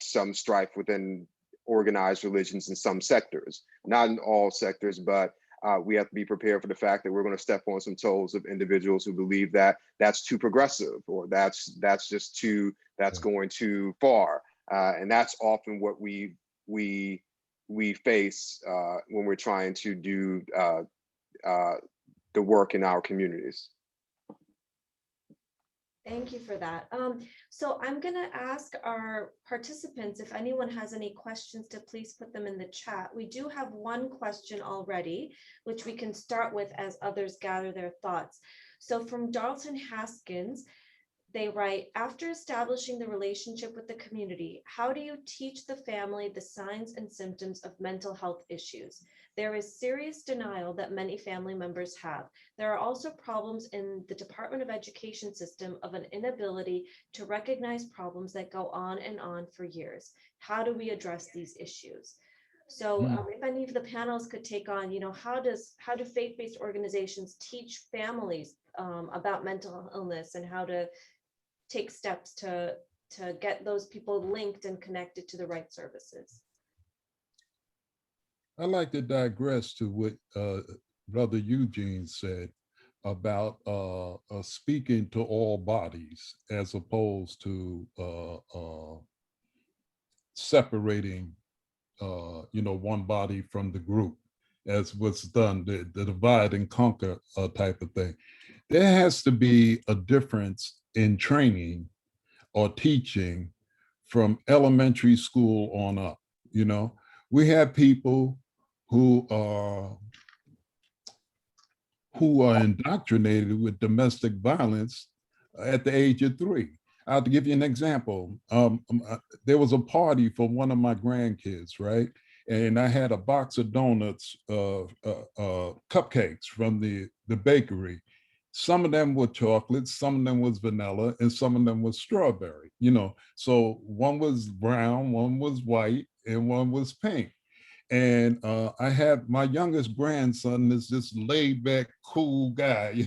some strife within organized religions in some sectors, not in all sectors, but we have to be prepared for the fact that we're going to step on some toes of individuals who believe that that's too progressive, or that's going too far, and that's often what we face when we're trying to do the work in our communities. Thank you for that. So I'm going to ask our participants if anyone has any questions to please put them in the chat. We do have one question already, which we can start with as others gather their thoughts. So from Dalton Haskins, they write, after establishing the relationship with the community, how do you teach the family the signs and symptoms of mental health issues? There is serious denial that many family members have. There are also problems in the Department of Education system of an inability to recognize problems that go on and on for years. How do we address these issues? So if any of the panels could take on, how do faith-based organizations teach families about mental illness and how to take steps to get those people linked and connected to the right services? I'd like to digress to what Brother Eugene said about speaking to all bodies as opposed to separating one body from the group, as was done, the divide and conquer type of thing. There has to be a difference in training or teaching from elementary school on up. We have people who are indoctrinated with domestic violence at the age of 3. I'll give you an example. There was a party for one of my grandkids, right? And I had a box of donuts, cupcakes from the bakery. Some of them were chocolate, some of them was vanilla, and some of them was strawberry, So one was brown, one was white, and one was pink. And I have my youngest grandson is this laid back, cool guy,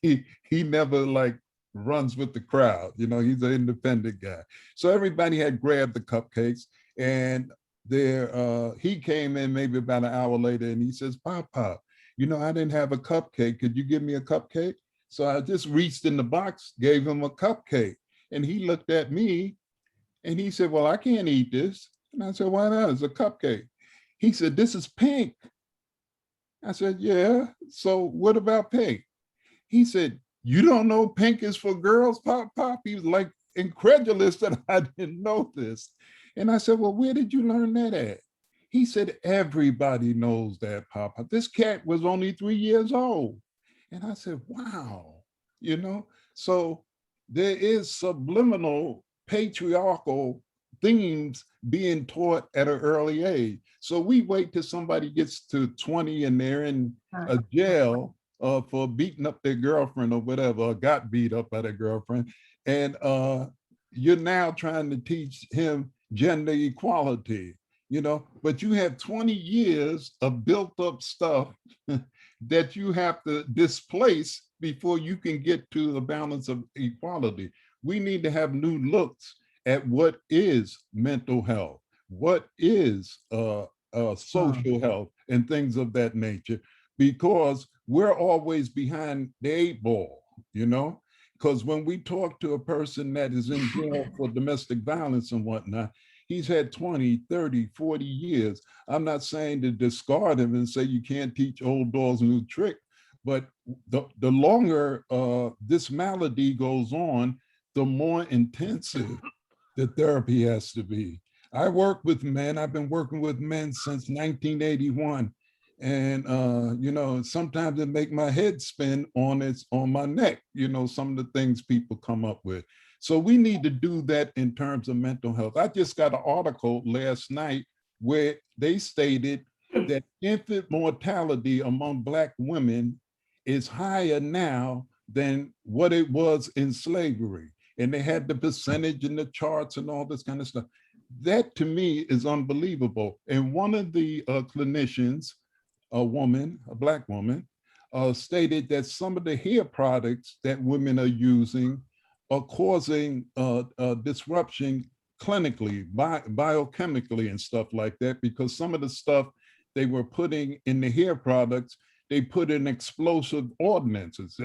he never runs with the crowd, he's an independent guy. So everybody had grabbed the cupcakes, and he came in maybe about an hour later and he says, Papa, I didn't have a cupcake. Could you give me a cupcake? So I just reached in the box, gave him a cupcake, and he looked at me and he said, well, I can't eat this. And I said, why not? It's a cupcake. He said, this is pink. I said, yeah, so what about pink? He said, you don't know pink is for girls, Pop? He was like incredulous that I didn't know this. And I said, well, where did you learn that at? He said, everybody knows that, Papa. This cat was only 3 years old. And I said, wow, so there is subliminal patriarchal themes being taught at an early age. So we wait till somebody gets to 20 and they're in a jail for beating up their girlfriend or whatever, or got beat up by their girlfriend. And you're now trying to teach him gender equality, but you have 20 years of built up stuff that you have to displace before you can get to the balance of equality. We need to have new looks at what is mental health, what is social health, and things of that nature, because we're always behind the 8 ball, because when we talk to a person that is in jail for domestic violence and whatnot, he's had 20, 30, 40 years. I'm not saying to discard him and say you can't teach old dogs new trick, but the longer this malady goes on, the more intensive the therapy has to be. I work with men. I've been working with men since 1981. And, sometimes it make my head spin on my neck, some of the things people come up with. So we need to do that in terms of mental health. I just got an article last night where they stated that infant mortality among Black women is higher now than what it was in slavery. And they had the percentage and the charts and all this kind of stuff. That to me is unbelievable. And one of the clinicians, a Black woman, stated that some of the hair products that women are using are causing disruption clinically, biochemically and stuff like that, because some of the stuff they were putting in the hair products, they put in explosive ordinances.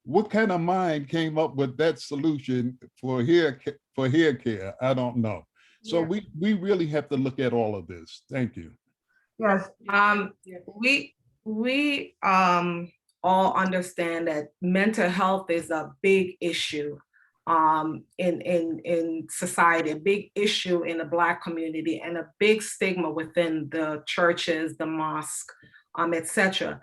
What kind of mind came up with that solution for hair care? I don't know. So we really have to look at all of this. Thank you. Yes. We all understand that mental health is a big issue in society, a big issue in the Black community, and a big stigma within the churches, the mosque, etc.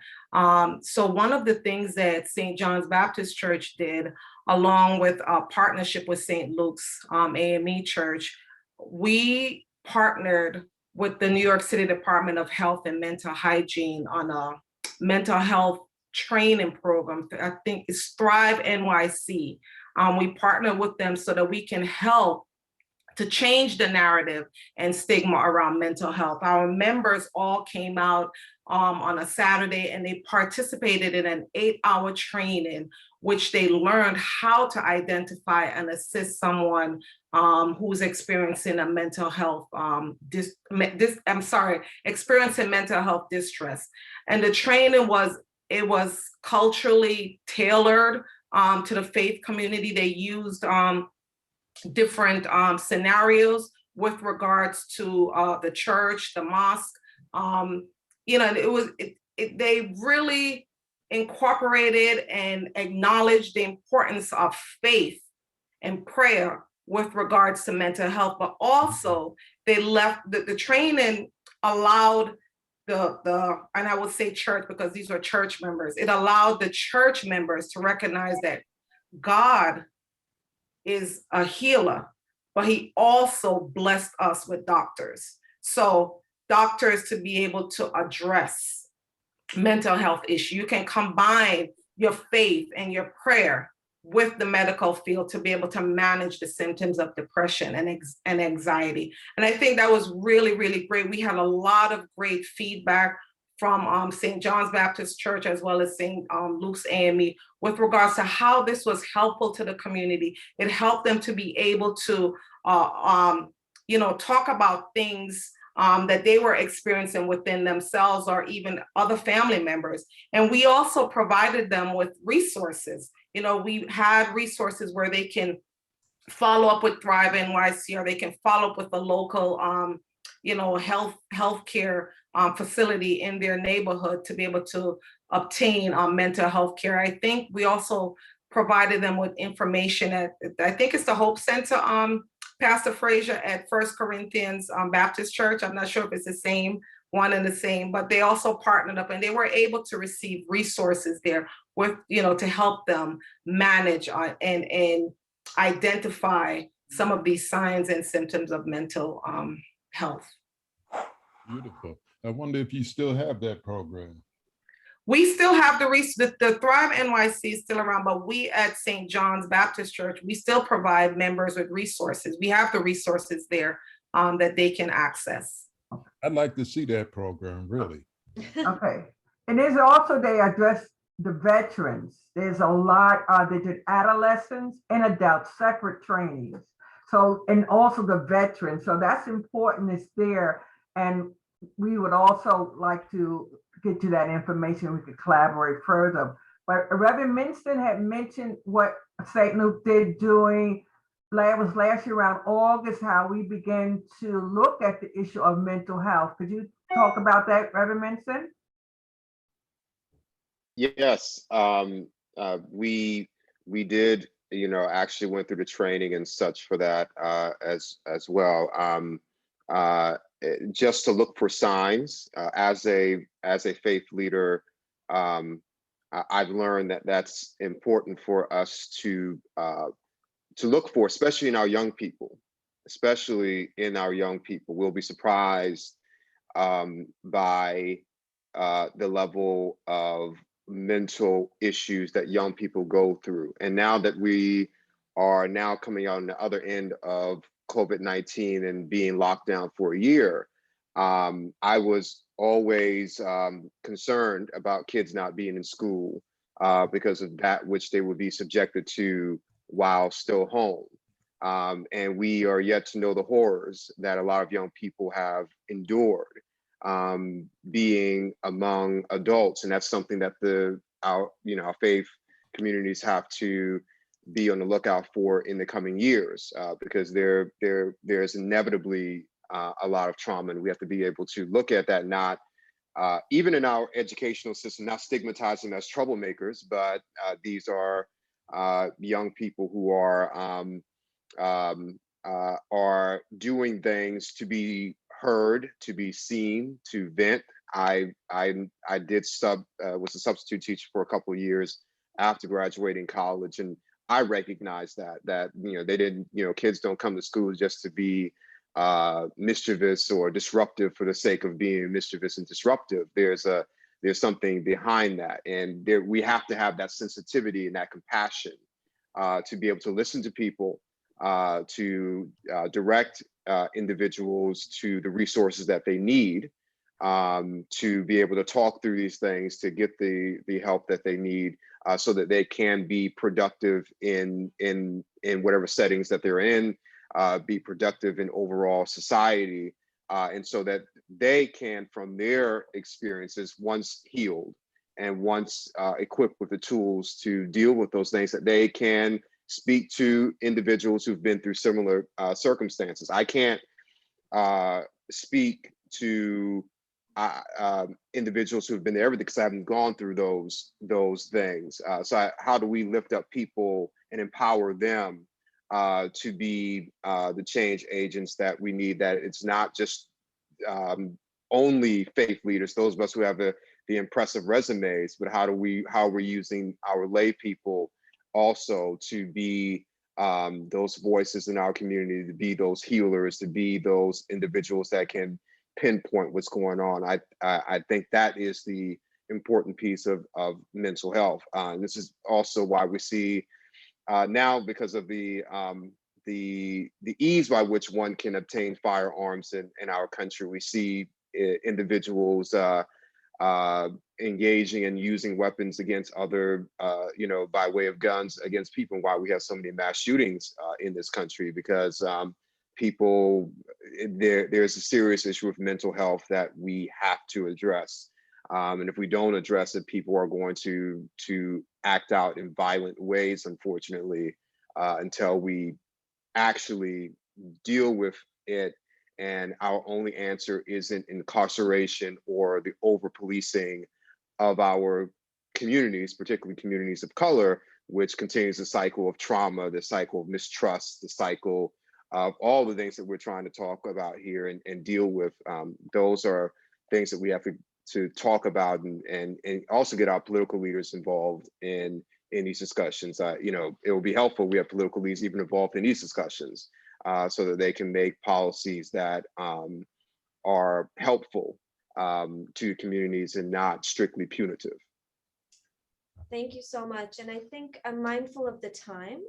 So one of the things that St. John's Baptist Church did, along with a partnership with St. Luke's A.M.E. Church, we partnered with the New York City Department of Health and Mental Hygiene on a mental health training program. I think it's Thrive NYC. We partner with them so that we can help to change the narrative and stigma around mental health. Our members all came out on a Saturday and they participated in an 8-hour training, which they learned how to identify and assist someone who's experiencing a mental health experiencing mental health distress. And the training was culturally tailored to the faith community. They used different scenarios with regards to the church, the mosque. They really incorporated and acknowledged the importance of faith and prayer with regards to mental health, but also they left the training allowed and I would say church because these were church members. It allowed the church members to recognize that God is a healer, but he also blessed us with doctors. So doctors to be able to address mental health issue. You can combine your faith and your prayer with the medical field to be able to manage the symptoms of depression and anxiety. And I think that was really, really great. We had a lot of great feedback from St. John's Baptist Church as well as St. Luke's A.M.E. with regards to how this was helpful to the community. It helped them to be able to talk about things that they were experiencing within themselves or even other family members. And we also provided them with resources. We had resources where they can follow up with Thrive NYC, or they can follow up with the local healthcare facility in their neighborhood to be able to obtain mental health care. I think we also provided them with information at, I think it's the Hope Center, Pastor Frazier, at First Corinthians Baptist Church. I'm not sure if it's the same one and the same, but they also partnered up and they were able to receive resources there with, to help them manage and identify some of these signs and symptoms of mental health. Beautiful. I wonder if you still have that program. We still have the Thrive NYC is still around, but we at St. John's Baptist Church, we still provide members with resources. We have the resources there that they can access. I'd like to see that program, really. Okay. And there's also, they address the veterans. There's a lot, they did adolescents and adults, separate trainings. So, and also the veterans. So that's important, it's there. And we would also like to get to that information. We could collaborate further. But Reverend Minson had mentioned what St. Luke did during last year around August, how we began to look at the issue of mental health. Could you talk about that, Reverend Minson? Yes, we did, actually went through the training and such for that as well. Just to look for signs as a faith leader, I've learned that that's important for us to look for, especially in our young people. We'll be surprised by the level of mental issues that young people go through. And now that we are now coming out on the other end of COVID-19 and being locked down for a year, I was always concerned about kids not being in school because of that which they would be subjected to while still home. And we are yet to know the horrors that a lot of young people have endured being among adults. And that's something that our faith communities have to be on the lookout for in the coming years, because there's inevitably a lot of trauma, and we have to be able to look at that not even in our educational system, not stigmatizing them as troublemakers, but these are young people who are doing things to be heard, to be seen, to vent. I was a substitute teacher for a couple of years after graduating college, and I recognized that they didn't, kids don't come to school just to be mischievous or disruptive for the sake of being mischievous and disruptive. There's something behind that, and we have to have that sensitivity and that compassion to be able to listen to people, to direct individuals to the resources that they need, to be able to talk through these things, to get the help that they need, so that they can be productive in whatever settings that they're in, be productive in overall society, and so that they can, from their experiences, once healed and once equipped with the tools to deal with those things, that they can speak to individuals who've been through similar circumstances. I can't speak to individuals who've been there because I haven't gone through those things. How do we lift up people and empower them to be the change agents that we need? That it's not just only faith leaders, those of us who have the impressive resumes, but how we're using our lay people also to be those voices in our community, to be those healers, to be those individuals that can pinpoint what's going on. I think that is the important piece of mental health. This is also why we see now, because of the ease by which one can obtain firearms in our country, we see individuals engaging and using weapons against other, by way of guns against people, and why we have so many mass shootings in this country, because there's a serious issue with mental health that we have to address. And if we don't address it, people are going to act out in violent ways, unfortunately, until we actually deal with it. And our only answer isn't incarceration or the over-policing of our communities, particularly communities of color, which continues the cycle of trauma, the cycle of mistrust, the cycle of all the things that we're trying to talk about here and deal with. Those are things that we have to talk about and also get our political leaders involved in these discussions. It will be helpful we have political leaders even involved in these discussions, so that they can make policies that are helpful to communities and not strictly punitive. Thank you so much. And I think I'm mindful of the time.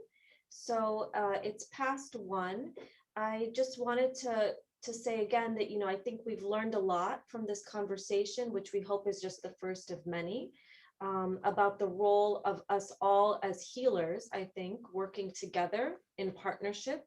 So it's past 1. I just wanted to say again that, I think we've learned a lot from this conversation, which we hope is just the first of many, about the role of us all as healers, I think, working together in partnership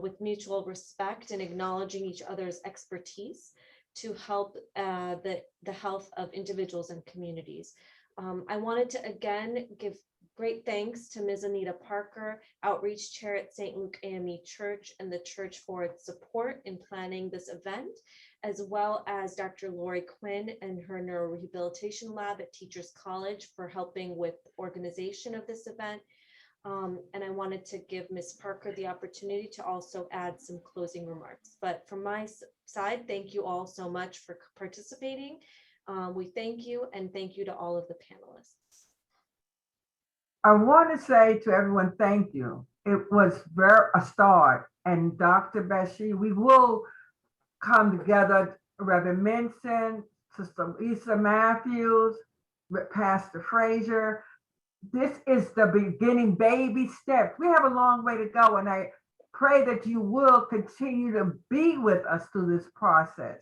with mutual respect and acknowledging each other's expertise to help the health of individuals and communities. I wanted to again give great thanks to Ms. Anita Parker, Outreach Chair at St. Luke A.M.E. Church, and the church for its support in planning this event, as well as Dr. Lori Quinn and her Neurorehabilitation Lab at Teachers College for helping with organization of this event. And I wanted to give Ms. Parker the opportunity to also add some closing remarks. But from my side, thank you all so much for participating. We thank you, and thank you to all of the panelists. I want to say to everyone, thank you. It was a start. And Dr. Bashir, we will come together, Reverend Minson, Sister Lisa Matthews, Pastor Frazier. This is the beginning, baby steps. We have a long way to go, and I pray that you will continue to be with us through this process.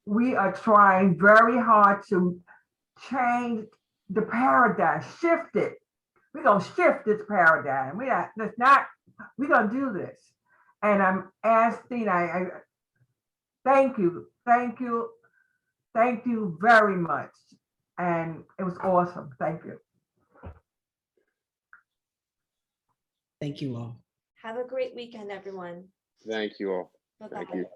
We are trying very hard to change the paradigm, shift it. We're going to shift this paradigm. We're going to do this. And I'm asking, I thank you very much. And it was awesome. Thank you. Thank you all. Have a great weekend, everyone. Thank you all. Bye-bye. Thank you.